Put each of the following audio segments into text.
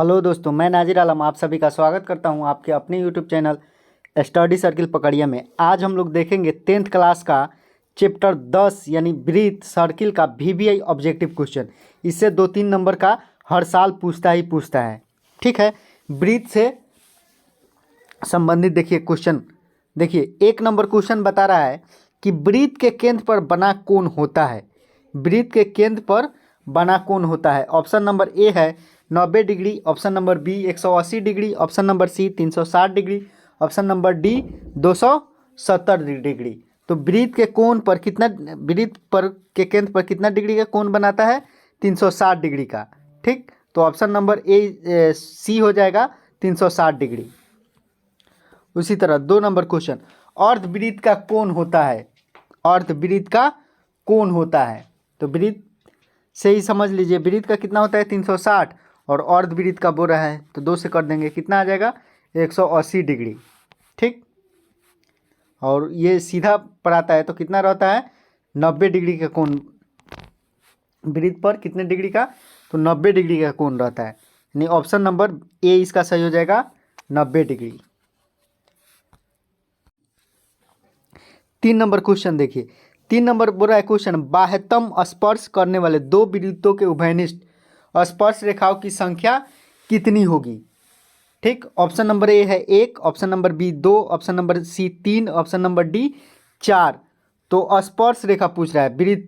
Hello दोस्तों, मैं नाजिर आलम आप सभी का स्वागत करता हूं आपके अपने यूट्यूब चैनल स्टडी सर्किल पकड़िया में। आज हम लोग देखेंगे 10th क्लास का चैप्टर 10 यानी ब्रीथ सर्किल का वीवीआई ऑब्जेक्टिव क्वेश्चन। इससे 2-3 नंबर का हर साल पूछता है। ठीक है, ब्रीथ से संबंधित देखिए क्वेश्चन। देखिए 1 नंबर क्वेश्चन बता रहा है कि ब्रीथ के केंद्र पर बना कोण होता है। ब्रीथ के केंद्र पर बना कोण होता है। ऑप्शन नंबर ए है 90 degree, option number B 180 degree, option number C 360 degree, option number D 270 degree. तो ब्रीथ के कोण पर कितना, ब्रीथ पर के केंद्र पर कितना डिग्री का कोण बनाता है? 360 डिग्री का। ठीक, तो ऑप्शन नंबर ए सी हो जाएगा 360 डिग्री। उसी तरह 2 नंबर क्वेश्चन, अर्ध वृत्त का कोण होता है। अर्ध वृत्त का कोण होता है, तो वृत्त से ही समझ लीजिए वृत्त का कितना होता है 360 और अर्ध वृत्त का बोल रहा है तो 2 से कर देंगे, कितना आ जाएगा 180 डिग्री। ठीक, और ये सीधा पर आता है तो कितना रहता है 90 डिग्री का कोण। वृत्त पर कितने डिग्री का? तो 90 डिग्री का कोण रहता है, यानी ऑप्शन नंबर ए इसका सही हो जाएगा 90 डिग्री। 3 नंबर क्वेश्चन देखिए, 3 नंबर बोल रहा है क्वेश्चन, बाह्यतम स्पर्श करने वाले 2 वृत्तों के उभयनिष्ठ स्पर्श रेखाओं की संख्या कितनी होगी? ठीक, ऑप्शन नंबर ए है 1, option number B 2, option number C 3, option number D 4। तो स्पर्श रेखा पूछ रहा है वृत्त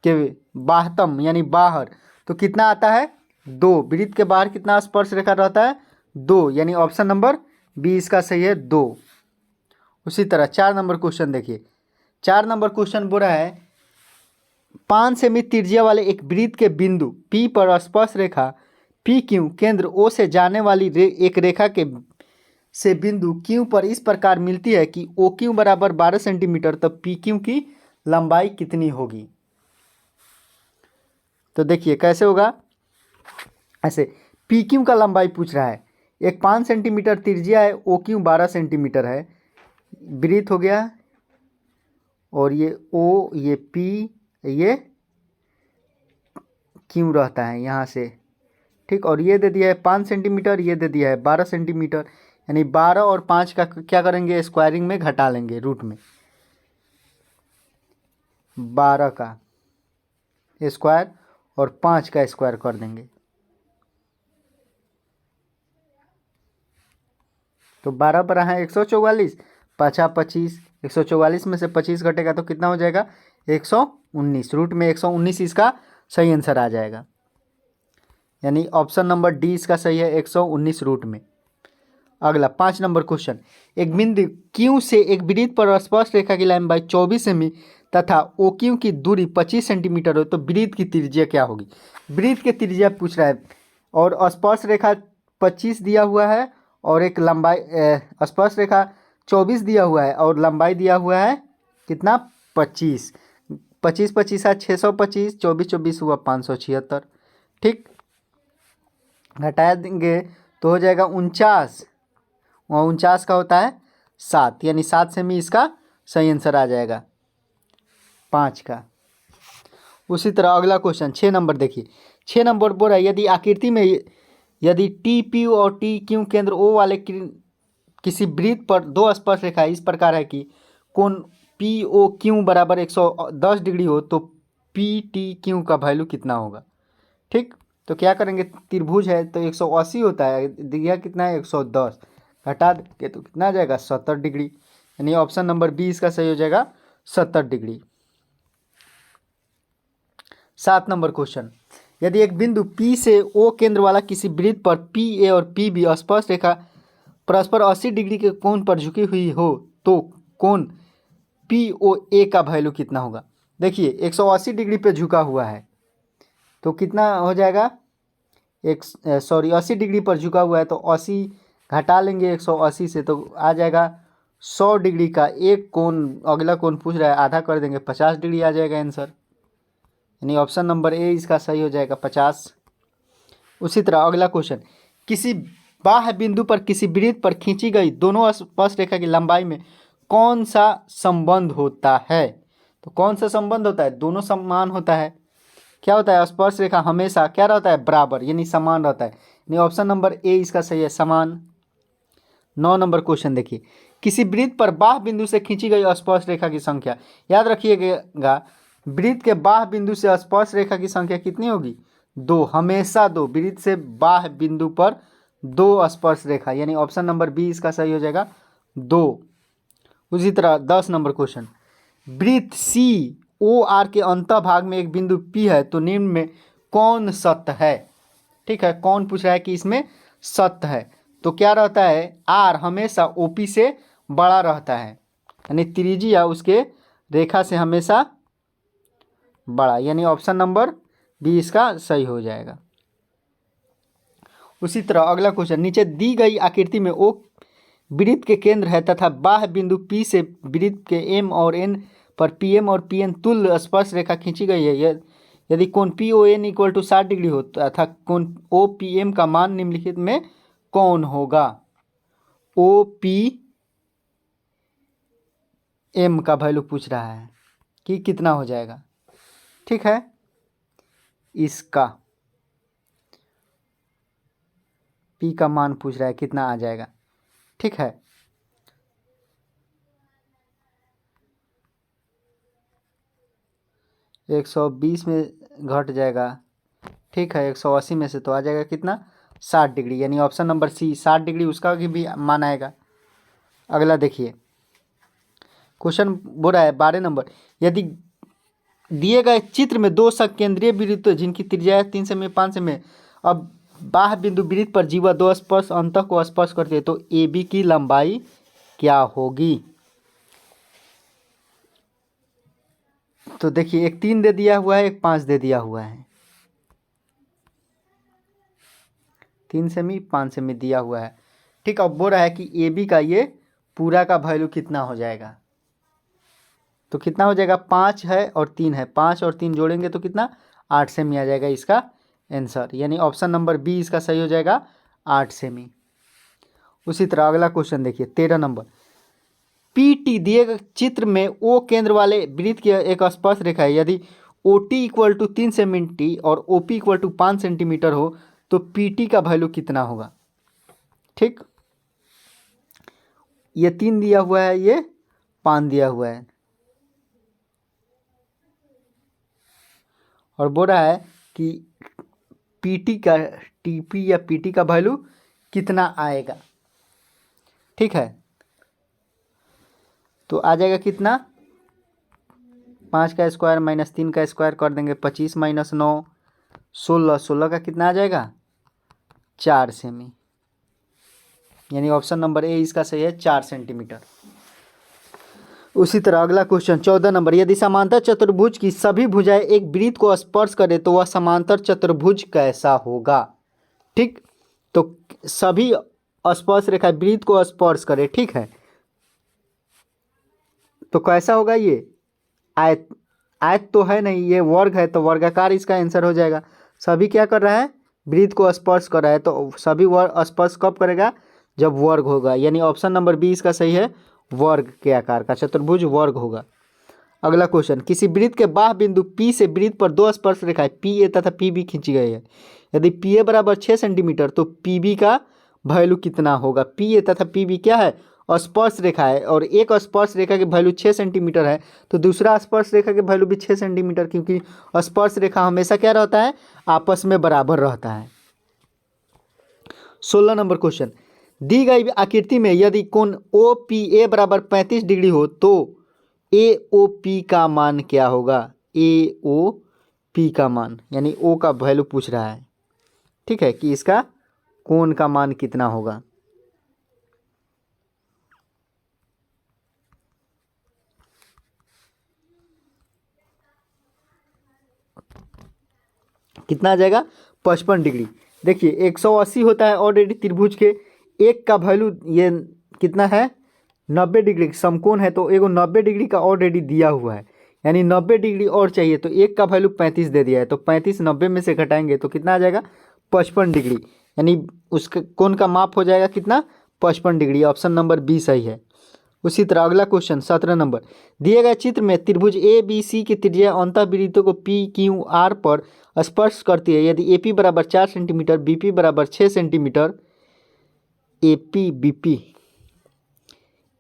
के बाह्यतम यानी बाहर, तो कितना आता है 2। वृत्त के बाहर कितना स्पर्श रेखा रहता है? 2, यानी ऑप्शन नंबर बी इसका सही है 2। उसी तरह 4 नंबर क्वेश्चन देखिए, 4 नंबर क्वेश्चन बोल रहा है 5 सेमी त्रिज्या वाले एक वृत्त के बिंदु P पर स्पर्श रेखा PQ केंद्र O से जाने वाली एक रेखा के से बिंदु Q पर इस प्रकार मिलती है कि OQ बराबर 12 सेंटीमीटर, तब PQ की लंबाई कितनी होगी? तो देखिए कैसे होगा, ऐसे PQ का लंबाई पूछ रहा है, एक 5 सेंटीमीटर त्रिज्या है, OQ 12 सेंटीमीटर है, वृत्त हो गया, और ये O, ये P, ये Q रहता है यहाँ से। ठीक, और ये दे दिया है 5 सेंटीमीटर, ये दे दिया है 12 सेंटीमीटर, यानी 12 और 5 का क्या करेंगे, स्क्वायरिंग में घटा लेंगे, रूट में 12 का स्क्वायर और 5 का स्क्वायर कर देंगे, तो 12 पर है 144, 5 25, 144 में से 25 घटेगा तो कितना हो जाएगा 119। रूट में 119 इसका सही आंसर आ जाएगा, यानी ऑप्शन नंबर डी इसका सही है 119 रूट में। अगला 5 नंबर क्वेश्चन, एक बिंदु Q से एक वृत्त पर स्पर्श रेखा की लंबाई 24 सेमी तथा OQ की दूरी 25 सेंटीमीटर हो तो वृत्त की त्रिज्या क्या होगी? वृत्त की त्रिज्या पूछ रहा है और स्पर्श रेखा 25 दिया हुआ है और एक लंबाई स्पर्श रेखा 24 दिया हुआ है और लंबाई दिया हुआ है कितना 25। 25 25 है 625, 24 24 हुआ 576। ठीक, घटा देंगे तो हो जाएगा 49, वहाँ 49 का होता है 7, यानी 7 सेमी इसका सही आंसर आ जाएगा 5 का। उसी तरह अगला क्वेश्चन 6 नंबर देखिए, 6 नंबर बोल रहा है यदि आकृति में यदि TP और TQ केंद्र O वाले किसी वृत्त पर 2 स्पर्श रेखा इस प्रकार है कि कोण POQ बराबर 110 डिग्री हो तो PTQ का वैल्यू कितना होगा? ठीक, तो क्या करेंगे, त्रिभुज है तो 180 होता है, दिया कितना है 110, घटा के तो कितना आ जाएगा 70 डिग्री, यानी ऑप्शन नंबर बी इसका सही हो जाएगा 70 डिग्री। 7 नंबर क्वेश्चन, यदि एक बिंदु P से O केंद्र वाला किसी वृत्त पर PA और PB स्पर्श रेखा परस्पर 80 डिग्री के कोण पर झुकी हुई हो तो कोण POA का वैल्यू कितना होगा? देखिए 180 डिग्री पे झुका हुआ है तो कितना हो जाएगा, 80 डिग्री पर झुका हुआ है तो 80 घटा लेंगे 180 से तो आ जाएगा 100 डिग्री का एक कोण। अगला कोण पूछ रहा है, आधा कर देंगे 50 डिग्री आ जाएगा आंसर, यानी ऑप्शन नंबर ए इसका सही हो जाएगा 50। उसी तरह अगला क्वेश्चन, किसी बाह्य बिंदु पर किसी वृत्त पर खींची गई दोनों स्पर्श रेखा की लंबाई में कौन सा संबंध होता है? तो कौन सा संबंध होता है? दोनों समान होता है, क्या होता है, स्पर्श रेखा हमेशा क्या रहता है, बराबर यानी समान रहता है, यानी ऑप्शन नंबर ए इसका सही है, समान। 9 नंबर क्वेश्चन देखिए, किसी वृत्त पर बाह्य बिंदु से खींची गई स्पर्श रेखा की संख्या, याद रखिएगा वृत्त के बाह्य बिंदु से स्पर्श रेखा की संख्या कितनी होगी, 2, हमेशा 2, वृत्त से बाह्य बिंदु पर 2 स्पर्श रेखा, यानी ऑप्शन नंबर बी इसका सही हो जाएगा, 2। उसी तरह 10 नंबर क्वेश्चन, वृत्त सी ओ आर के अंतः भाग में एक बिंदु पी है तो निम्न में कौन सत्य है, ठीक है, कौन पूछ रहा है कि इसमें सत्य है, तो क्या रहता है, आर हमेशा ओपी से बड़ा रहता है, यानी त्रिज्या उसके रेखा से हमेशा बड़ा, यानी ऑप्शन नंबर बी इसका सही हो जाएगा। उसी तरह अगला क्वेश्चन, नीचे दी गई आकृति में ओ वृत्त के केंद्र है तथा बाह्य बिंदु पी से वृत्त के एम और एन पर पी एम और पी एन तुल्य स्पर्श रेखा खींची गई है, यदि कोण P O N equal to 60 degree हो तथा कोण ओ पी एम का मान निम्नलिखित में कौन होगा, ओ पी एम का वैल्यू पूछ रहा है कि कितना हो जाएगा, ठीक है, इसका पी का मान पूछ रहा है कितना आ जाएगा, ठीक है। एक 120 में घट जाएगा, ठीक है, 180 में से तो आ जाएगा कितना, 60 डिग्री, यानी ऑप्शन नंबर सी 60 डिग्री उसका भी मान आएगा। अगला देखिए क्वेश्चन बोल रहा है 12 नंबर, यदि दिए गए चित्र में 2 सकेंद्रीय वृत्त जिनकी त्रिज्या 3 सेमी 5 सेमी, अब बाह्य बिंदु वृत्त पर जीवा 2 स्पर्श अंतः को स्पर्श करते हैं तो ए बी की लंबाई क्या होगी, तो देखिए एक 3 दे दिया हुआ है, एक 5 दे दिया हुआ है, 3 सेमी 5 सेमी दिया हुआ है, ठीक। अब बोल रहा है कि ए बी का ये पूरा का वैल्यू कितना हो जाएगा, तो कितना हो जाएगा, 5 है और 3 है, 5 और 3 जोड़ेंगे तो कितना, 8 सेमी आ जाएगा इसका आंसर, यानी ऑप्शन नंबर बी इसका सही हो जाएगा, 8 सेमी। उसी तरह अगला क्वेश्चन देखिए 13 नंबर, पी टी दिए गए चित्र में ओ केंद्र वाले वृत्त की एक स्पर्श रेखा है, यदि ओ टी इक्वल टू 3 सेमी और O P equal to 5 centimetre हो तो पी टी का वैल्यू कितना होगा, ठीक, ये 3 दिया हुआ है, ये 5 दिया हुआ है, और बोल रहा है कि पीटी का टीपी या पीटी का वैल्यू कितना आएगा, ठीक है, तो आ जाएगा कितना, 5 का स्क्वायर माइनस 3 का स्क्वायर कर देंगे, 25 माइनस 9 16, 16 का कितना आ जाएगा, 4 सेमी, यानी ऑप्शन नंबर ए इसका सही है, 4 सेंटीमीटर। उसी तरह अगला क्वेश्चन 14 नंबर, यदि समांतर चतुर्भुज की सभी भुजाएं एक वृत्त को स्पर्श करे तो वह समांतर चतुर्भुज कैसा होगा, ठीक, तो सभी स्पर्श रेखा वृत्त को स्पर्श करे, ठीक है, तो कैसा होगा, ये आयत, आयत तो है नहीं, ये वर्ग है तो वर्गाकार इसका आंसर हो जाएगा, सभी क्या कर रहा है, वृत्त को स्पर्श कर रहा है, तो सभी वर्ग स्पर्श कब करेगा, जब वर्ग होगा, यानी ऑप्शन नंबर बी इसका सही है, वर्ग के आकार का चतुर्भुज वर्ग होगा। अगला क्वेश्चन, किसी वृत्त के बाह्य बिंदु P से वृत्त पर 2 स्पर्श रेखाएं PA तथा PB खींची गई है, यदि PA बराबर 6 सेंटीमीटर तो PB का वैल्यू कितना होगा, PA तथा PB क्या है, स्पर्श रेखा है, और एक स्पर्श रेखा के वैल्यू 6 सेंटीमीटर है तो दूसरा स्पर्श रेखा के वैल्यू भी 6 सेंटीमीटर, क्योंकि स्पर्श रेखा हमेशा क्या रहता है, आपस में बराबर रहता है। 16 नंबर क्वेश्चन, दी गई आकृति में यदि कोण ओ पी ए बराबर 35 डिग्री हो तो ए ओ पी का मान क्या होगा, ए ओ पी का मान, यानी ओ का वैल्यू पूछ रहा है, ठीक है, कि इसका कोण का मान कितना होगा, कितना आ जाएगा, 55 डिग्री। देखिए 180 होता है ऑलरेडी त्रिभुज के, एक का वैल्यू ये कितना है, 90 डिग्री समकोण है तो एगो 90 डिग्री का ऑलरेडी दिया हुआ है, यानी 90 डिग्री और चाहिए, तो एक का वैल्यू 35 दे दिया है, तो 35 90 में से घटाएंगे तो कितना आ जाएगा, 55 डिग्री, यानी उसके कोण का माप हो जाएगा कितना, 55 डिग्री, ऑप्शन नंबर बी सही है। उसी तरह अगला क्वेश्चन 17 नंबर, दिए गए चित्र में त्रिभुज ए बी सी की त्रिज्या अंतःवृत्तों को पी क्यू आर पर स्पर्श करती है। यदि ए पी बराबर 4 सेंटीमीटर, बी पी बराबर 6 centimetre, A P B P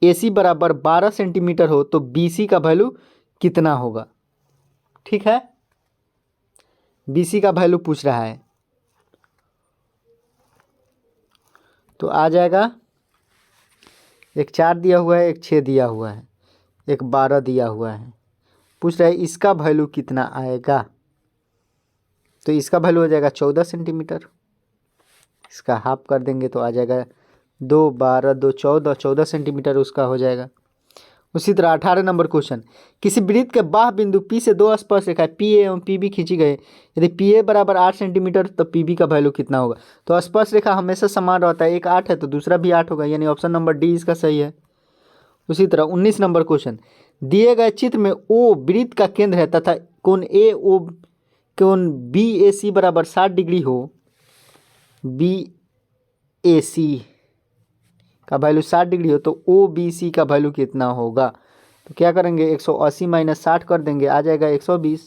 A C बराबर 12 सेंटीमीटर हो तो बी सी का वैल्यू कितना होगा। ठीक है, बी सी का वैल्यू पूछ रहा है। तो आ जाएगा, एक 4 दिया हुआ है, एक 6 दिया हुआ है, एक 12 दिया हुआ है। पूछ रहा है इसका वैल्यू कितना आएगा। तो इसका वैल्यू हो जाएगा 14 सेंटीमीटर। इसका हाफ कर देंगे तो आ जाएगा 2 12 2 14, 14 सेंटीमीटर उसका हो जाएगा। उसी तरह 18 नंबर क्वेश्चन, किसी वृत्त के बाह्य बिंदु P से दो स्पर्श रेखाएं पी ए एवं पी बी खींची गई। यदि पी ए बराबर 8 सेंटीमीटर तो पी बी का वैल्यू कितना होगा। तो स्पर्श रेखा हमेशा समान रहता है, एक 8 है तो दूसरा भी 8 होगा, यानी ऑप्शन नंबर डी इसका सही है। उसी तरह 19 नंबर क्वेश्चन, दिए गए चित्र में ओ वृत्त का केंद्र है तथा कोण ए ओ कोण बी ए सी बराबर 60 डिग्री हो, बी ए सी का वैल्यू 60 डिग्री हो तो ओ बी सी का वैल्यू कितना होगा। तो क्या करेंगे, 180 माइनस 60 कर देंगे, आ जाएगा 120,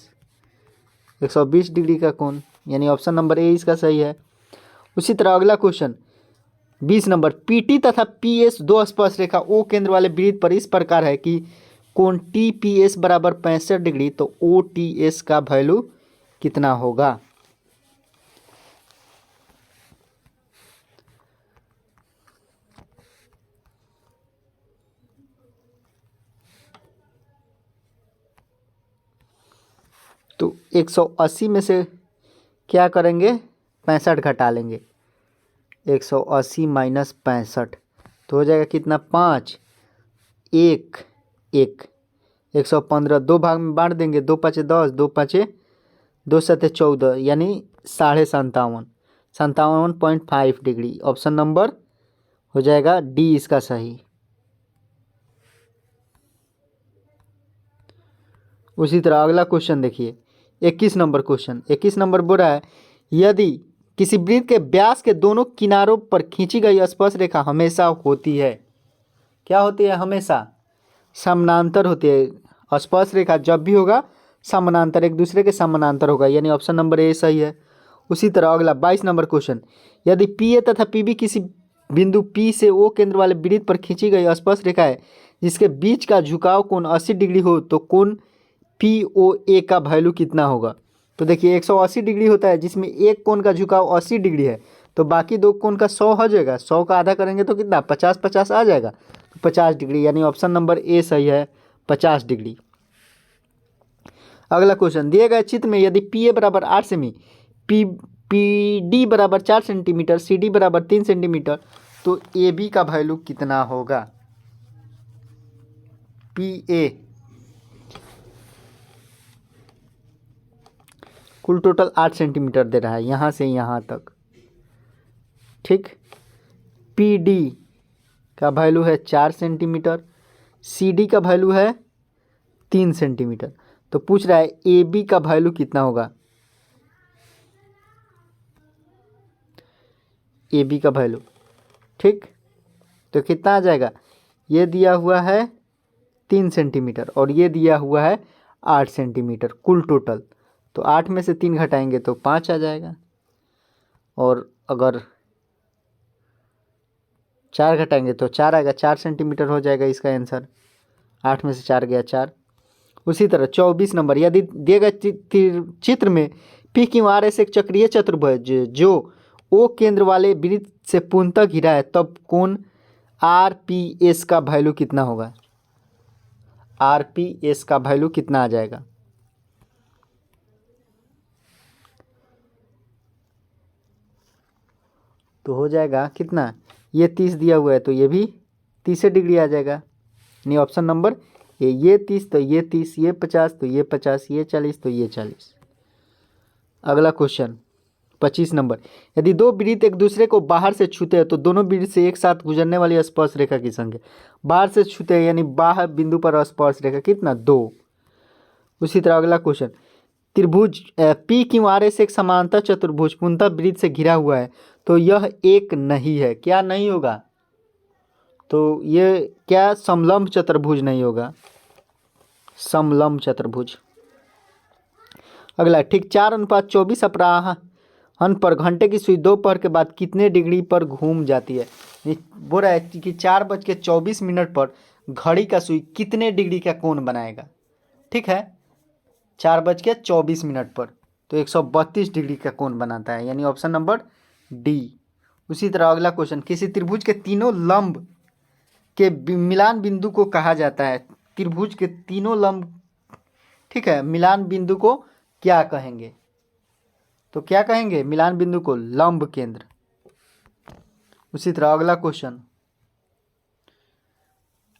120 डिग्री का कोण, यानी ऑप्शन नंबर ए इसका सही है। उसी तरह अगला क्वेश्चन 20 नंबर, पी टी तथा पी एस दो स्पर्श रेखा ओ केंद्र वाले वृत्त पर इस प्रकार है कि कोण टी पी एस बराबर 65 डिग्री, तो ओ टी एस का वैल्यू कितना होगा। तो 180 में से क्या करेंगे, 65 घटा लेंगे, 180 माइनस 65 तो हो जाएगा कितना, 5 1 1, 115 दो भाग में बांट देंगे, 2 5 10, 2 5 2 7 14, यानी 57.5, 57.5 डिग्री। ऑप्शन नंबर हो जाएगा डी इसका सही। उसी तरह अगला क्वेश्चन देखिए 21 नंबर क्वेश्चन, 21 नंबर बोल रहा है यदि किसी वृत्त के व्यास के दोनों किनारों पर खींची गई स्पर्श रेखा हमेशा होती है, क्या होती है, हमेशा समानांतर होती है। स्पर्श रेखा जब भी होगा समानांतर, एक दूसरे के समानांतर होगा, यानी ऑप्शन नंबर ए सही है। उसी तरह अगला 22 नंबर क्वेश्चन, यदि पी ए तथा पी बी किसी बिंदु पी से ओ केंद्र वाले वृत्त पर खींची गई स्पर्श रेखा है जिसके बीच का झुकाव कोण 80 डिग्री हो तो कोण पी ओ ए का वैल्यू कितना होगा। तो देखिए 180 डिग्री होता है जिसमें एक कोण का झुकाव 80 डिग्री है, तो बाकी दो कोण का 100 हो जाएगा, 100 का आधा करेंगे तो कितना, 50 50 आ जाएगा, तो 50 डिग्री, यानी ऑप्शन नंबर ए सही है, 50 डिग्री। अगला क्वेश्चन, दिए गए चित्र में यदि पी ए बराबर 8 सेमी, पी पी डी बराबर 4 सेंटीमीटर, सी डी बराबर 3 सेंटीमीटर, तो ए बी का वैल्यू कितना होगा। पी ए कुल टोटल 8 सेंटीमीटर दे रहा है यहाँ से यहाँ तक, ठीक। पी डी का वैल्यू है 4 सेंटीमीटर, सी डी का वैल्यू है 3 सेंटीमीटर, तो पूछ रहा है ए बी का वैल्यू कितना होगा। ए बी का वैल्यू, ठीक, तो कितना आ जाएगा, ये दिया हुआ है 3 सेंटीमीटर और ये दिया हुआ है 8 सेंटीमीटर कुल टोटल, तो 8 में से 3 घटाएंगे तो 5 आ जाएगा, और अगर 4 घटाएंगे तो 4 आएगा, 4 सेंटीमीटर हो जाएगा इसका आंसर, 8 में से 4 गया 4। उसी तरह 24 नंबर, यदि दिए गए चित्र में पी क्यू आर एस एक चक्रीय चतुर्भुज जो ओ केंद्र वाले वृत्त से पूर्णतः घिरा है तब कोण आर पी एस का वैल्यू कितना होगा। आर पी एस का वैल्यू कितना आ जाएगा। तो हो जाएगा कितना, ये 30 दिया हुआ है तो ये भी 30 डिग्री आ जाएगा, यानी ऑप्शन नंबर ये 30 तो ये 30, ये 50 तो ये 50, ये 40 तो ये 40। अगला क्वेश्चन 25 नंबर, यदि दो वृत्त एक दूसरे को बाहर से छूते हैं तो दोनों वृत्त से एक साथ गुजरने वाली स्पर्श रेखा की संख्या, बाहर से छूते हैं यानी बाहर बिंदु पर स्पर्श रेखा कितना, 2। उसी तरह अगला क्वेश्चन, त्रिभुज पी क्यू आर एस एक समांतर चतुर्भुज पूर्णतः वृत्त से घिरा हुआ है तो यह एक नहीं है, क्या नहीं होगा, तो ये क्या समलंब चतुर्भुज नहीं होगा, समलंब चतुर्भुज। अगला, ठीक 4:24 अपराह्न पर घंटे की सुई दोपहर के बाद कितने डिग्री पर घूम जाती है। ये बोल रहा है कि 4:24 पर घड़ी का सुई कितने डिग्री का कोण बनाएगा। ठीक है, 4:24 पर तो 132 डिग्री का कोण बनाता है, यानी ऑप्शन नंबर डी। उसी तरह अगला क्वेश्चन, किसी त्रिभुज के तीनों लंब के मिलान बिंदु को कहा जाता है। त्रिभुज के तीनों लंब, ठीक है, मिलान बिंदु को क्या कहेंगे, तो क्या कहेंगे, मिलान बिंदु को लंब केंद्र। उसी तरह अगला क्वेश्चन,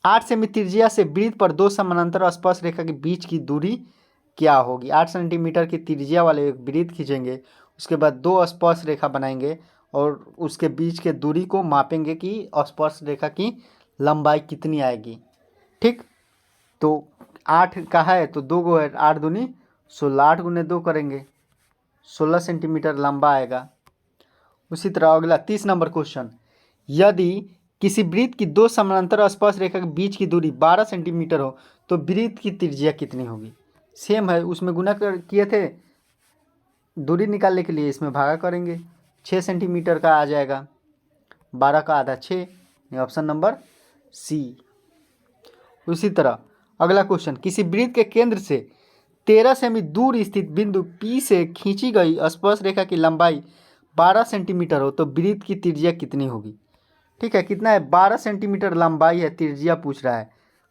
8 सेमी त्रिज्या से वृत्त पर दो समानांतर स्पर्श रेखा के बीच की दूरी क्या होगी। 8 सेंटीमीटर की त्रिज्या वाले एक वृत्त खींचेंगे, उसके बाद दो स्पर्श रेखा बनाएंगे और उसके बीच के दूरी को मापेंगे कि स्पर्श रेखा की लंबाई कितनी आएगी। ठीक, तो 8 का है तो 2 गो है, 8 दूनी 16, 8 गुने 2 करेंगे 16 सेंटीमीटर लंबा आएगा। उसी तरह अगला 30 नंबर क्वेश्चन, यदि किसी वृत्त की दो समानांतर स्पर्श रेखा के बीच की दूरी 12 सेंटीमीटर हो तो वृत्त की त्रिज्या कितनी होगी। सेम है, उसमें गुना किए थे, दूरी निकालने के लिए इसमें भागा करेंगे, 6 सेंटीमीटर का आ जाएगा, 12 का आधा 6, ऑप्शन नंबर सी। उसी तरह अगला क्वेश्चन, किसी वृत्त के केंद्र से 13 सेमी दूर स्थित बिंदु P से खींची गई स्पर्श रेखा की लंबाई 12 सेंटीमीटर हो तो वृत्त की त्रिज्या कितनी होगी। ठीक है, कितना है, 12 सेंटीमीटर लंबाई है, त्रिज्या पूछ रहा है,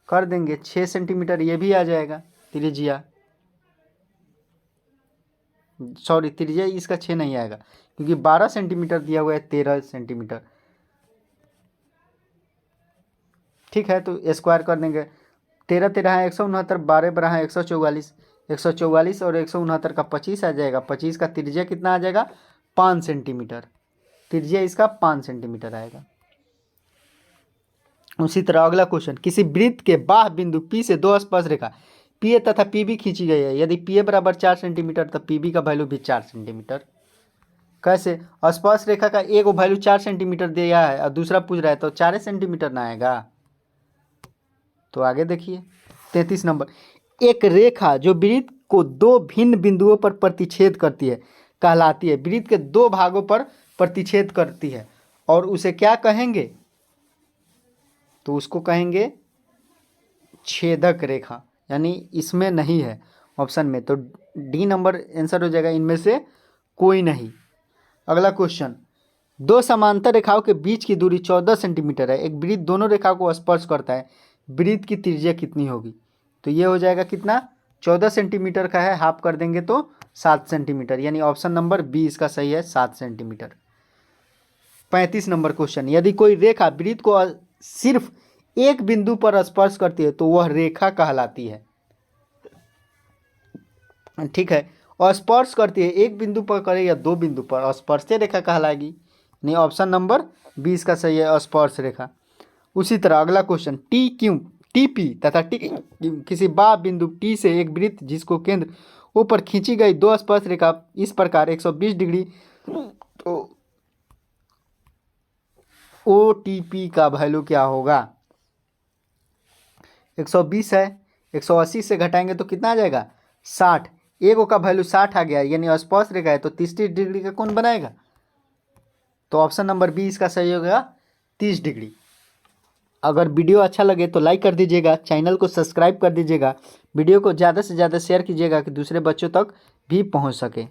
कर देंगे 6 सेंटीमीटर, ये भी आ जाएगा त्रिज्या, सॉरी त्रिज्या इसका 6 नहीं आएगा क्योंकि 12 सेंटीमीटर दिया हुआ है, 13 सेंटीमीटर। ठीक है, तो स्क्वायर कर देंगे, 13 13 है 169, 12 12 है 144, 144 और 169 का 25 आ जाएगा, 25 का त्रिज्या कितना आ जाएगा, 5 सेंटीमीटर, त्रिज्या इसका 5 सेंटीमीटर आएगा। उसी तरह अगला क्वेश्चन, किसी वृत्त के बाह्य बिंदु P से दो स्पर्श रेखा PA तथा PB खींची गई है, यदि PA बराबर 4 सेंटीमीटर तो PB का वैल्यू भी 4 सेंटीमीटर। कैसे, स्पर्श रेखा का एक वैल्यू 4 सेंटीमीटर दिया है और दूसरा पूछ रहा है तो 4 सेंटीमीटर ना आएगा। तो आगे देखिए 33 नंबर, एक रेखा जो वृत्त को दो भिन्न बिंदुओं पर प्रतिच्छेद करती है कहलाती है। वृत्त के दो भागों पर प्रतिच्छेद करती है और उसे क्या कहेंगे, तो उसको कहेंगे छेदक रेखा, यानी इसमें नहीं है ऑप्शन में, तो डी नंबर आंसर हो जाएगा, इनमें से कोई नहीं। अगला क्वेश्चन, दो समांतर रेखाओं के बीच की दूरी 14 सेंटीमीटर है, एक वृत्त दोनों रेखाओं को स्पर्श करता है, वृत्त की त्रिज्या कितनी होगी। तो ये हो जाएगा कितना, 14 सेंटीमीटर का है, हाफ कर देंगे तो 7 सेंटीमीटर, यानी ऑप्शन नंबर बी इसका सही है, 7 सेंटीमीटर। 35 नंबर क्वेश्चन, यदि कोई रेखा वृत्त को सिर्फ एक बिंदु पर स्पर्श करती है तो वह रेखा कहलाती है। ठीक है, और स्पर्श करती है एक बिंदु पर करे या दो बिंदु पर, स्पर्श रेखा कहलाएगी, नहीं ऑप्शन नंबर 20 का सही है, स्पर्श रेखा। उसी तरह अगला question, T Q T P तथा टी किसी बाह्य बिंदु टी से एक वृत्त जिसको केंद्र ऊपर खींची गई दो स्पर्श रेखा इस प्रकार 120 डिग्री, तो ओ टी पी का वैल्यू क्या होगा। 120 है, 180 से घटाएंगे तो कितना आ जाएगा, 60, एक का वैल्यू 60 आ गया, यानी स्पर्श रेखा है तो 30 डिग्री का कौन बनाएगा, तो ऑप्शन नंबर बी इसका सही होगा, 30 डिग्री। अगर वीडियो अच्छा लगे तो लाइक कर दीजिएगा, चैनल को सब्सक्राइब कर दीजिएगा, वीडियो को ज़्यादा से ज़्यादा शेयर कीजिएगा कि दूसरे बच्चों तक भी पहुंच सके।